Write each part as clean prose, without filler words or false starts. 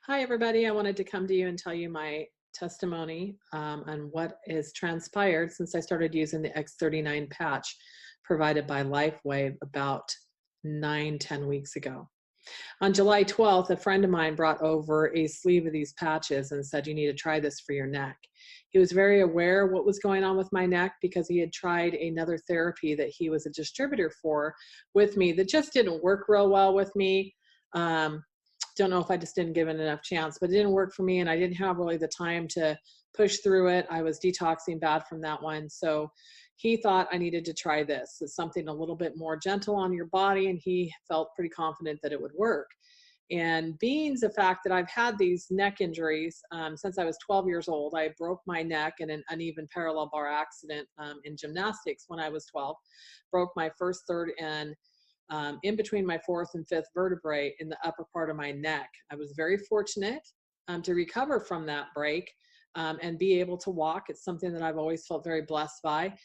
Hi, everybody. I wanted to come to you and tell you my testimony on what has transpired since I started using the X39 patch provided by LifeWave about 9-10 weeks ago. On July 12th, a friend of mine brought over a sleeve of these patches and said, "You need to try this for your neck." He was very aware of what was going on with my neck because he had tried another therapy that he was a distributor for with me that just didn't work real well with me. Um, don't know if I just didn't give it enough chance, but it didn't work for me and I didn't have really the time to push through it. I was detoxing bad from that one. So he thought I needed to try this. It's something a little bit more gentle on your body, and he felt pretty confident that it would work. And being the fact that I've had these neck injuries since I was 12 years old, I broke my neck in an uneven parallel bar accident in gymnastics when I was 12, broke my first, third, and in between my fourth and fifth vertebrae in the upper part of my neck. I was very fortunate to recover from that break and be able to walk. It's something that I've always felt very blessed by.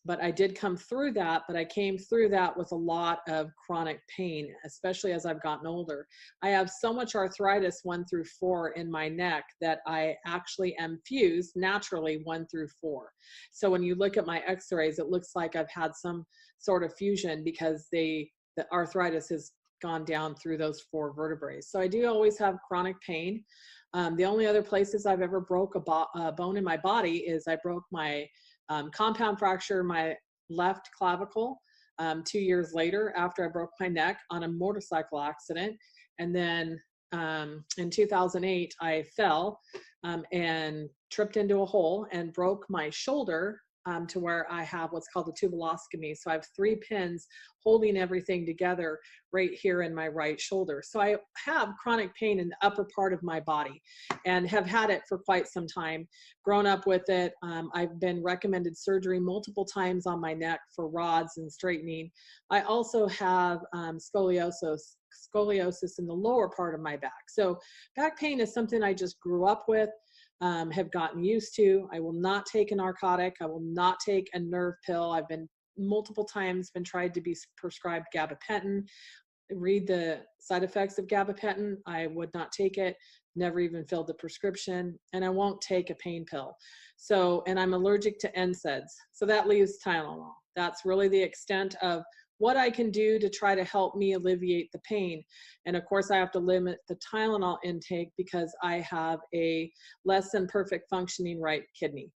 But I did come through that, but I came through that with a lot of chronic pain, especially as I've gotten older. I have so much arthritis 1 through 4 in my neck that I actually am fused naturally 1 through 4. So when you look at my x-rays, it looks like I've had some sort of fusion because the arthritis has gone down through those 4 vertebrae. So I do always have chronic pain. The only other places I've ever broke a bone in my body is I broke my compound fracture my left clavicle 2 years later after I broke my neck on a motorcycle accident. And then in 2008, I fell and tripped into a hole and broke my shoulder to where I have what's called a tubulostomy. So I have 3 pins holding everything together right here in my right shoulder. So I have chronic pain in the upper part of my body and have had it for quite some time, grown up with it. I've been recommended surgery multiple times on my neck for rods and straightening. I also have scoliosis in the lower part of my back. So back pain is something I just grew up with. Have gotten used to. I will not take a narcotic. I will not take a nerve pill. I've been multiple times been tried to be prescribed gabapentin. Read the side effects of gabapentin. I would not take it. Never even filled the prescription, and I won't take a pain pill. So, and I'm allergic to NSAIDs. So that leaves Tylenol. That's really the extent of what I can do to try to help me alleviate the pain. And of course, I have to limit the Tylenol intake because I have a less than perfect functioning right kidney.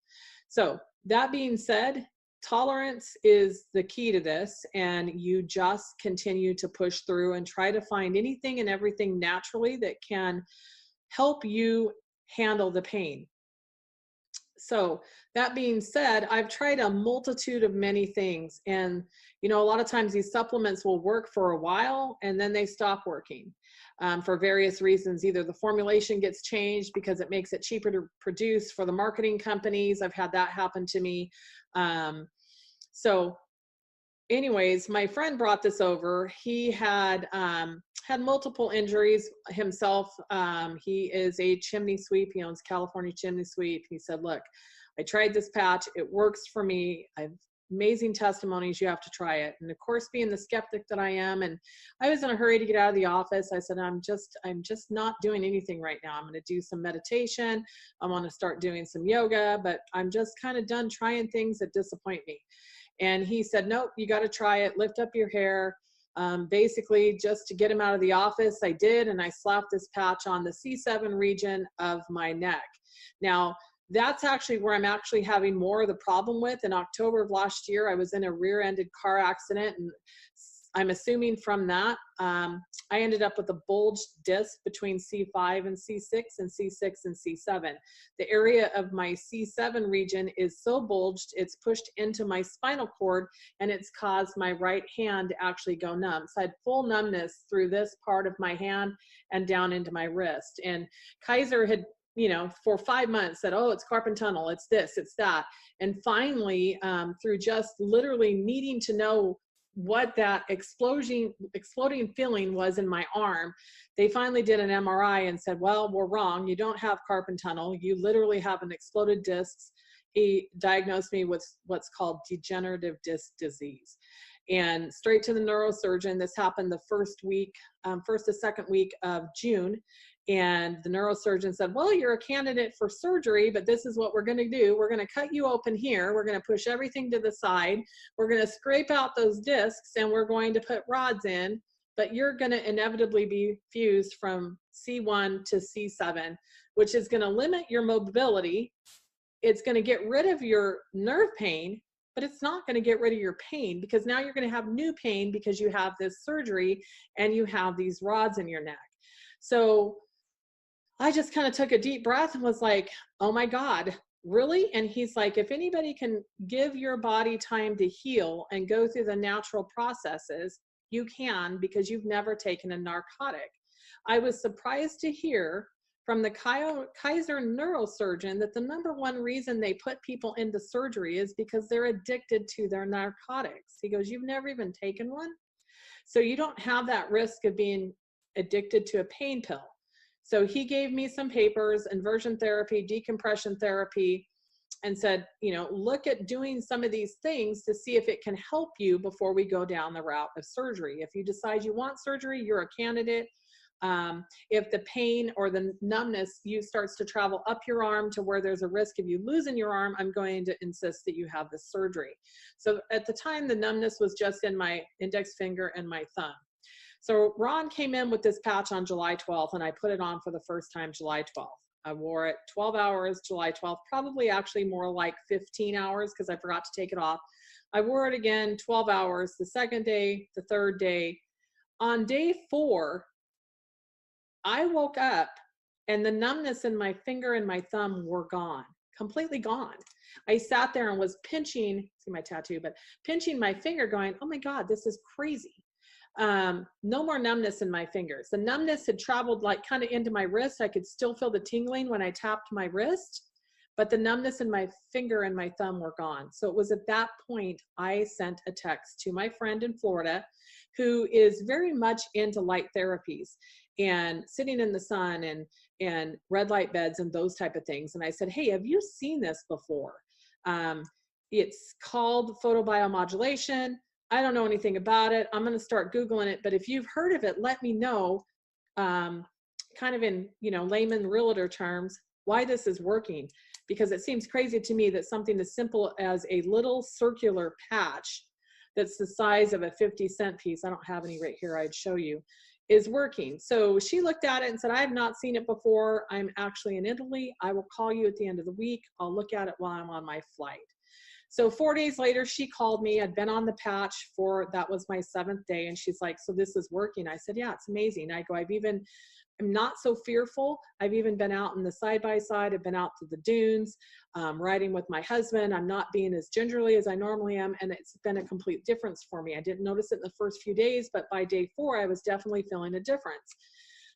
So that being said, tolerance is the key to this, and you just continue to push through and try to find anything and everything naturally that can help you handle the pain. So that being said, I've tried a multitude of many things, and a lot of times these supplements will work for a while and then they stop working for various reasons. Either the formulation gets changed because it makes it cheaper to produce for the marketing companies. I've had that happen to me. So anyways, my friend brought this over. He had had multiple injuries himself. He is a chimney sweep. He owns California Chimney Sweep. He said, "Look, I tried this patch. It works for me. I've amazing testimonies. You have to try it." And of course, being the skeptic that I am, and I was in a hurry to get out of the office, I said, I'm just not doing anything right now. I'm going to do some meditation. I want to start doing some yoga, but I'm just kind of done trying things that disappoint me. And he said, "Nope, you got to try it. Lift up your hair." Basically, just to get him out of the office, I did, and I slapped this patch on the C7 region of my neck. Now, that's actually where I'm actually having more of the problem with. In October of last year, I was in a rear-ended car accident, and I'm assuming from that, I ended up with a bulged disc between C5 and C6 and C6 and C7. The area of my C7 region is so bulged, it's pushed into my spinal cord, and it's caused my right hand to actually go numb. So I had full numbness through this part of my hand and down into my wrist. And Kaiser had, for 5 months said, "Oh, it's carpal tunnel, it's this, it's that." And finally, through just literally needing to know what that exploding feeling was in my arm, they finally did an MRI and said, "Well, we're wrong. You don't have carpal tunnel. You literally have an exploded disc." He diagnosed me with what's called degenerative disc disease. And straight to the neurosurgeon. This happened the first to second week of June. And the neurosurgeon said, well, you're a candidate for surgery, but this is what we're going to do. We're going to cut you open here. We're going to push everything to the side. We're going to scrape out those discs, and we're going to put rods in, but you're going to inevitably be fused from C1 to C7, which is going to limit your mobility. It's going to get rid of your nerve pain, but it's not going to get rid of your pain, because now you're going to have new pain because you have this surgery and you have these rods in your neck. So I just kind of took a deep breath and was like, oh my God, really? And he's like, if anybody can give your body time to heal and go through the natural processes, you can, because you've never taken a narcotic. I was surprised to hear from the Kaiser neurosurgeon that the #1 reason they put people into surgery is because they're addicted to their narcotics. He goes, you've never even taken one? So you don't have that risk of being addicted to a pain pill. So he gave me some papers, inversion therapy, decompression therapy, and said, you know, look at doing some of these things to see if it can help you before we go down the route of surgery. If you decide you want surgery, you're a candidate. If the pain or the numbness starts to travel up your arm to where there's a risk of you losing your arm, I'm going to insist that you have the surgery. So at the time, the numbness was just in my index finger and my thumb. So Ron came in with this patch on July 12th, and I put it on for the first time July 12th. I wore it 12 hours July 12th, probably actually more like 15 hours because I forgot to take it off. I wore it again 12 hours the second day, the third day. On day 4, I woke up and the numbness in my finger and my thumb were gone, completely gone. I sat there and was pinching, see my tattoo, but pinching my finger going, oh my God, this is crazy. No more numbness in my fingers. The numbness had traveled like kind of into my wrist. I could still feel the tingling when I tapped my wrist, but the numbness in my finger and my thumb were gone. So it was at that point I sent a text to my friend in Florida who is very much into light therapies and sitting in the sun and red light beds and those type of things. And I said, hey, have you seen this before? It's called photobiomodulation. I don't know anything about it. I'm going to start Googling it. But if you've heard of it, let me know, kind of in, you know, layman realtor terms, why this is working. Because it seems crazy to me that something as simple as a little circular patch that's the size of a 50-cent piece, I don't have any right here, I'd show you, is working. So she looked at it and said, I have not seen it before. I'm actually in Italy. I will call you at the end of the week. I'll look at it while I'm on my flight. So 4 days later, she called me. I'd been on the patch that was my 7th day. And she's like, so this is working. I said, yeah, it's amazing. I go, I'm not so fearful. I've even been out in the side-by-side. I've been out to the dunes, riding with my husband. I'm not being as gingerly as I normally am. And it's been a complete difference for me. I didn't notice it in the first few days, but by day 4, I was definitely feeling a difference.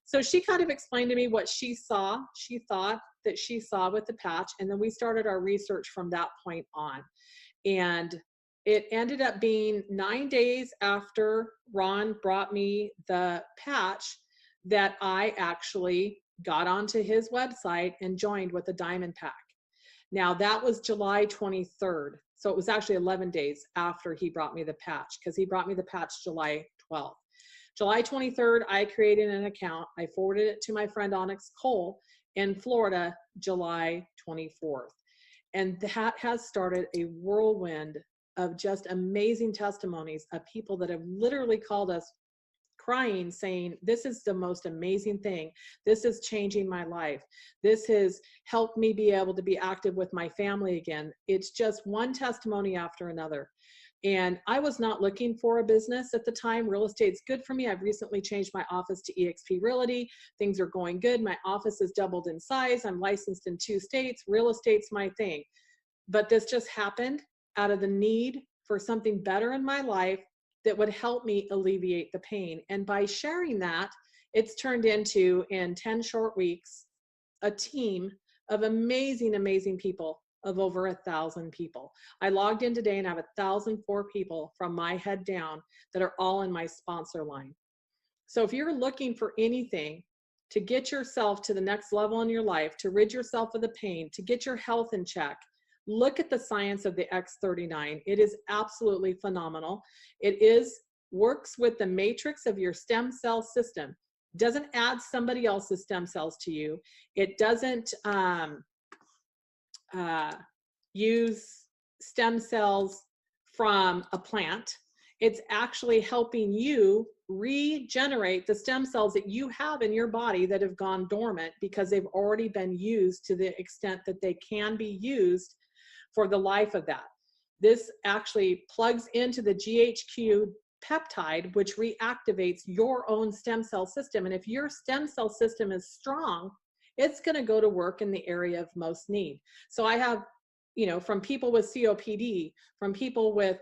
So she kind of explained to me what she saw, she thought that she saw with the patch. And then we started our research from that point on. And it ended up being 9 days after Ron brought me the patch that I actually got onto his website and joined with a diamond pack. Now that was July 23rd. So it was actually 11 days after he brought me the patch, because he brought me the patch July 12th. July 23rd, I created an account. I forwarded it to my friend Onyx Coale in Florida, July 24th. And that has started a whirlwind of just amazing testimonies of people that have literally called us crying, saying, this is the most amazing thing. This is changing my life. This has helped me be able to be active with my family again. It's just one testimony after another. And I was not looking for a business at the time. Real estate's good for me. I've recently changed my office to eXp Realty. Things are going good. My office has doubled in size. I'm licensed in 2 states. Real estate's my thing. But this just happened out of the need for something better in my life that would help me alleviate the pain. And by sharing that, it's turned into, in 10 short weeks, a team of amazing, amazing people of over 1,000 people. I logged in today and I have 1,004 people from my head down that are all in my sponsor line. So if you're looking for anything to get yourself to the next level in your life, to rid yourself of the pain, to get your health in check, look at the science of the X39. It is absolutely phenomenal. It works with the matrix of your stem cell system. doesn't add somebody else's stem cells to you. It doesn't use stem cells from a plant. It's actually helping you regenerate the stem cells that you have in your body that have gone dormant because they've already been used to the extent that they can be used for the life of that. This actually plugs into the GHQ peptide, which reactivates your own stem cell system. And if your stem cell system is strong, it's going to go to work in the area of most need. So I have, you know, from people with COPD, from people with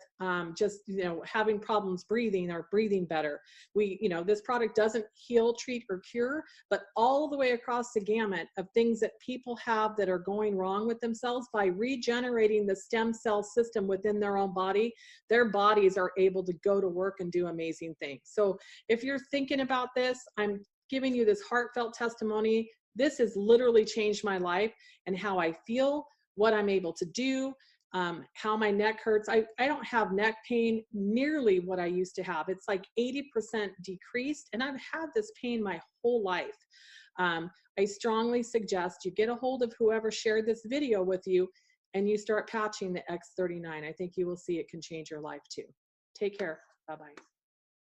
just, you know, having problems breathing or breathing better. You know, this product doesn't heal, treat, or cure, but all the way across the gamut of things that people have that are going wrong with themselves, by regenerating the stem cell system within their own body, their bodies are able to go to work and do amazing things. So if you're thinking about this, I'm giving you this heartfelt testimony. This has literally changed my life and how I feel, what I'm able to do, how my neck hurts. I don't have neck pain nearly what I used to have. It's like 80% decreased, and I've had this pain my whole life. I strongly suggest you get a hold of whoever shared this video with you and you start patching the X39. I think you will see it can change your life too. Take care. Bye-bye.